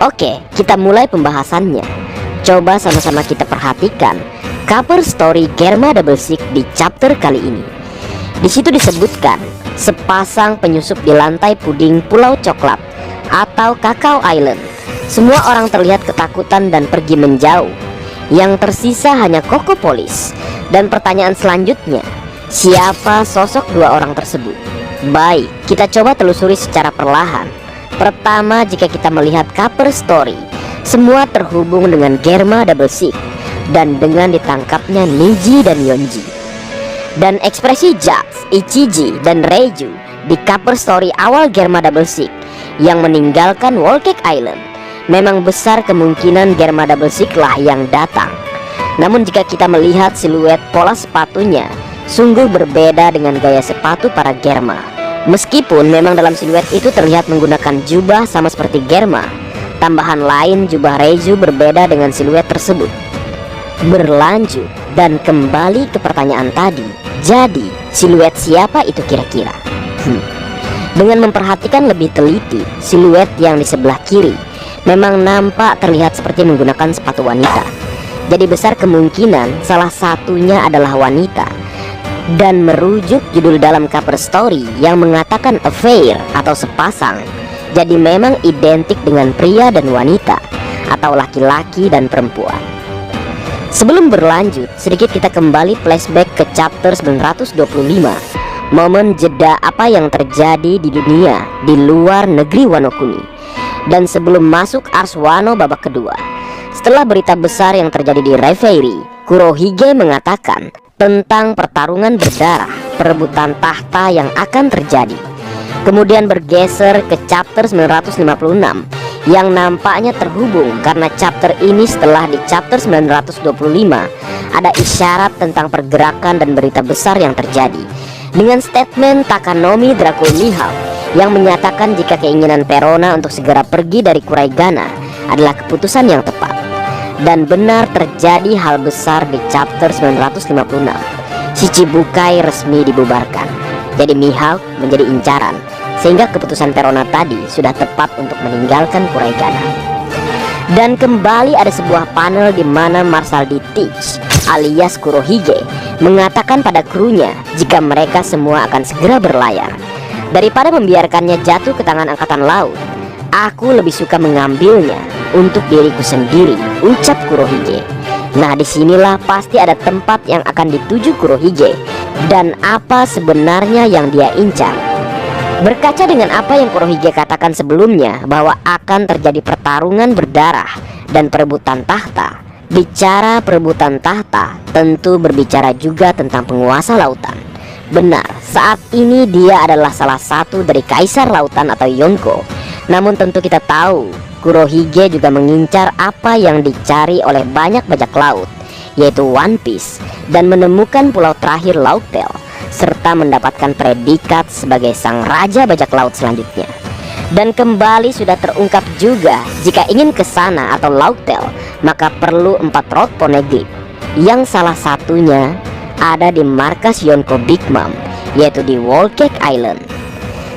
Oke, kita mulai pembahasannya. Coba sama-sama kita perhatikan cover story Germa Double Six di chapter kali ini. Di situ disebutkan sepasang penyusup di lantai puding Pulau Coklat atau Kakao Island. Semua orang terlihat ketakutan dan pergi menjauh. Yang tersisa hanya Coco Police. Dan pertanyaan selanjutnya, siapa sosok dua orang tersebut? Baik, kita coba telusuri secara perlahan. Pertama, jika kita melihat cover story, semua terhubung dengan Germa Double Six dan dengan ditangkapnya Niji dan Yonji. Dan ekspresi Jax, Ichiji, dan Reiju di cover story awal Germa Double Six yang meninggalkan Whole Cake Island, memang besar kemungkinan Germa Double Six lah yang datang. Namun jika kita melihat siluet pola sepatunya, sungguh berbeda dengan gaya sepatu para Germa. Meskipun memang dalam siluet itu terlihat menggunakan jubah sama seperti Germa, tambahan lain jubah Reiju berbeda dengan siluet tersebut. Berlanjut dan kembali ke pertanyaan tadi, jadi siluet siapa itu kira-kira? Dengan memperhatikan lebih teliti siluet yang di sebelah kiri, memang nampak terlihat seperti menggunakan sepatu wanita. Jadi besar kemungkinan salah satunya adalah wanita. Dan merujuk judul dalam cover story yang mengatakan affair atau sepasang, jadi memang identik dengan pria dan wanita atau laki-laki dan perempuan. Sebelum berlanjut, sedikit kita kembali flashback ke chapter 925, momen jeda apa yang terjadi di dunia di luar negeri Wano Kuni. Dan sebelum masuk Ars Wano babak kedua, setelah berita besar yang terjadi di Reverie, Kurohige mengatakan tentang pertarungan berdarah perebutan tahta yang akan terjadi. Kemudian bergeser ke chapter 956 yang nampaknya terhubung karena chapter ini setelah di chapter 925 ada isyarat tentang pergerakan dan berita besar yang terjadi dengan statement Takanomi Dracul Mihawk yang menyatakan jika keinginan Perona untuk segera pergi dari Kuraigana adalah keputusan yang tepat. Dan benar terjadi hal besar di chapter 956. Shichibukai resmi dibubarkan. Jadi Mihawk menjadi incaran, sehingga keputusan Perona tadi sudah tepat untuk meninggalkan Kuraigana. Dan kembali ada sebuah panel di mana Marshal D. Teach alias Kurohige mengatakan pada krunya jika mereka semua akan segera berlayar. Daripada membiarkannya jatuh ke tangan angkatan laut, aku lebih suka mengambilnya untuk diriku sendiri, ucap Kurohige. Nah, disinilah pasti ada tempat yang akan dituju Kurohige dan apa sebenarnya yang dia incar. Berkaca dengan apa yang Kurohige katakan sebelumnya bahwa akan terjadi pertarungan berdarah dan perebutan tahta. Bicara perebutan tahta tentu berbicara juga tentang penguasa lautan. Benar, saat ini dia adalah salah satu dari kaisar lautan atau Yonko. Namun tentu kita tahu Kurohige juga mengincar apa yang dicari oleh banyak bajak laut, yaitu One Piece, dan menemukan pulau terakhir Laugtail, serta mendapatkan predikat sebagai sang raja bajak laut selanjutnya. Dan kembali sudah terungkap juga jika ingin ke sana atau Laugtail, maka perlu 4 road poneglyph, yang salah satunya ada di markas Yonko Big Mom, yaitu di Whole Cake Island.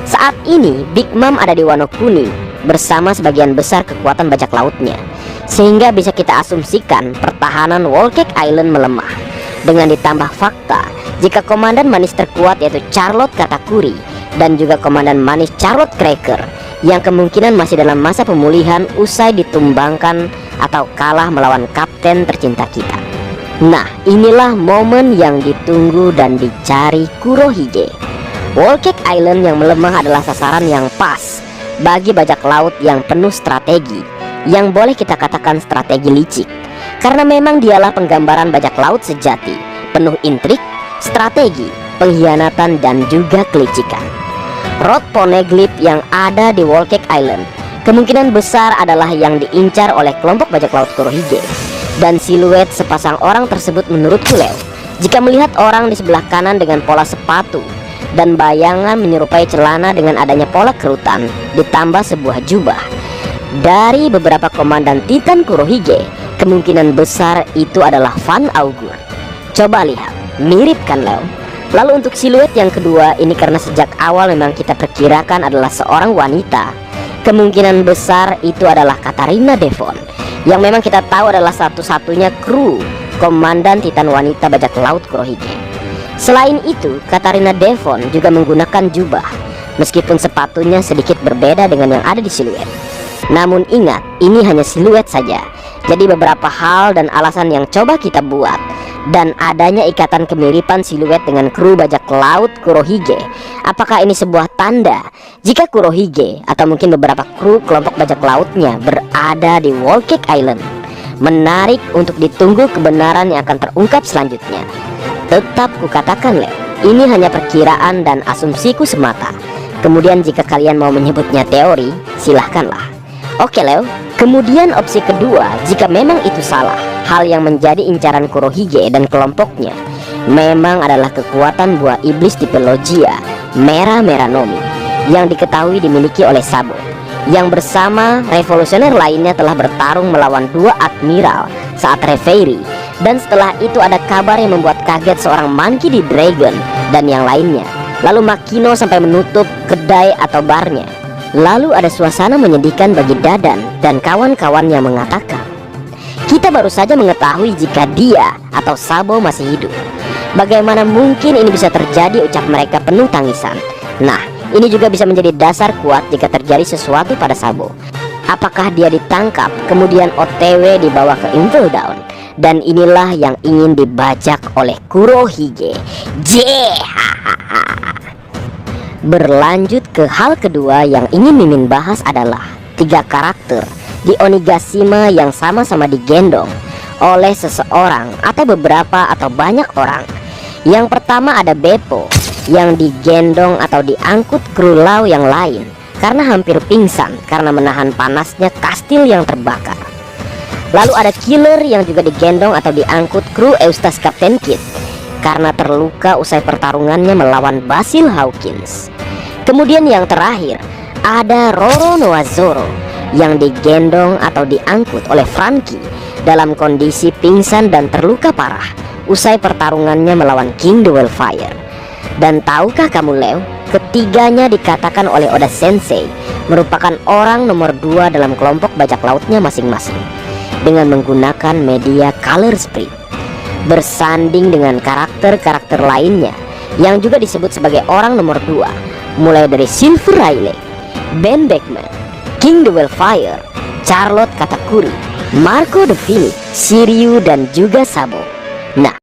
Saat ini Big Mom ada di Wano Kuni bersama sebagian besar kekuatan bajak lautnya, sehingga bisa kita asumsikan pertahanan Whole Cake Island melemah. Dengan ditambah fakta jika komandan manis terkuat yaitu Charlotte Katakuri dan juga komandan manis Charlotte Cracker yang kemungkinan masih dalam masa pemulihan usai ditumbangkan atau kalah melawan kapten tercinta kita. Nah, inilah momen yang ditunggu dan dicari Kurohige. Whole Cake Island yang melemah adalah sasaran yang pas bagi bajak laut yang penuh strategi, yang boleh kita katakan strategi licik, karena memang dialah penggambaran bajak laut sejati, penuh intrik, strategi, pengkhianatan, dan juga kelicikan. Road poneglyph yang ada di Whole Cake Island kemungkinan besar adalah yang diincar oleh kelompok bajak laut Kurohige. Dan siluet sepasang orang tersebut menurutku Leo, jika melihat orang di sebelah kanan dengan pola sepatu dan bayangan menyerupai celana dengan adanya pola kerutan ditambah sebuah jubah dari beberapa komandan Titan Kurohige, kemungkinan besar itu adalah Van Augur. Coba lihat, mirip kan Leo? Lalu untuk siluet yang kedua ini, karena sejak awal memang kita perkirakan adalah seorang wanita, Kemungkinan besar itu adalah Katarina Devon, yang memang kita tahu adalah satu-satunya kru komandan Titan wanita bajak laut Kurohige. Selain itu, Katarina Devon juga menggunakan jubah, meskipun sepatunya sedikit berbeda dengan yang ada di siluet. Namun ingat, ini hanya siluet saja. Jadi beberapa hal dan alasan yang coba kita buat, dan adanya ikatan kemiripan siluet dengan kru bajak laut Kurohige, apakah ini sebuah tanda jika Kurohige atau mungkin beberapa kru kelompok bajak lautnya berada di Whole Cake Island? Menarik untuk ditunggu kebenaran yang akan terungkap selanjutnya. Tetap kukatakan, Leo, ini hanya perkiraan dan asumsiku semata. Kemudian jika kalian mau menyebutnya teori, silahkanlah. Oke, Leo. Kemudian opsi kedua, jika memang itu salah, hal yang menjadi incaran Kurohige dan kelompoknya memang adalah kekuatan buah iblis tipe Logia Mera Meranomi yang diketahui dimiliki oleh Sabo, yang bersama revolusioner lainnya telah bertarung melawan dua admiral saat Reverie, dan setelah itu ada kabar yang membuat kaget seorang Monkey D. Dragon dan yang lainnya. Lalu Makino sampai menutup kedai atau barnya. Lalu ada suasana menyedihkan bagi Dadan dan kawan-kawan yang mengatakan, kita baru saja mengetahui jika dia atau Sabo masih hidup. Bagaimana mungkin ini bisa terjadi, ucap mereka penuh tangisan. Nah, ini juga bisa menjadi dasar kuat jika terjadi sesuatu pada Sabo. Apakah dia ditangkap kemudian OTW dibawa ke Impel Down? Dan inilah yang ingin dibajak oleh Kurohige. Berlanjut ke hal kedua yang ingin Mimin bahas adalah 3 karakter di Onigashima yang sama-sama digendong oleh seseorang atau beberapa atau banyak orang. Yang pertama ada Beppo yang digendong atau diangkut kru Lau yang lain karena hampir pingsan karena menahan panasnya kastil yang terbakar. Lalu ada Killer yang juga digendong atau diangkut kru Eustace Captain Kidd karena terluka usai pertarungannya melawan Basil Hawkins. Kemudian yang terakhir ada Roro Noazoro yang digendong atau diangkut oleh Franky dalam kondisi pingsan dan terluka parah usai pertarungannya melawan King the Wildfire. Dan tahukah kamu, Leo, ketiganya dikatakan oleh Oda Sensei merupakan orang nomor 2 dalam kelompok bajak lautnya masing-masing dengan menggunakan media Color Sprint, bersanding dengan karakter-karakter lainnya yang juga disebut sebagai orang nomor 2, mulai dari Silver Riley, Ben Beckman, King the Wildfire, Charlotte Katakuri, Marco the Phoenix, Shiryu, dan juga Sabo. Nah,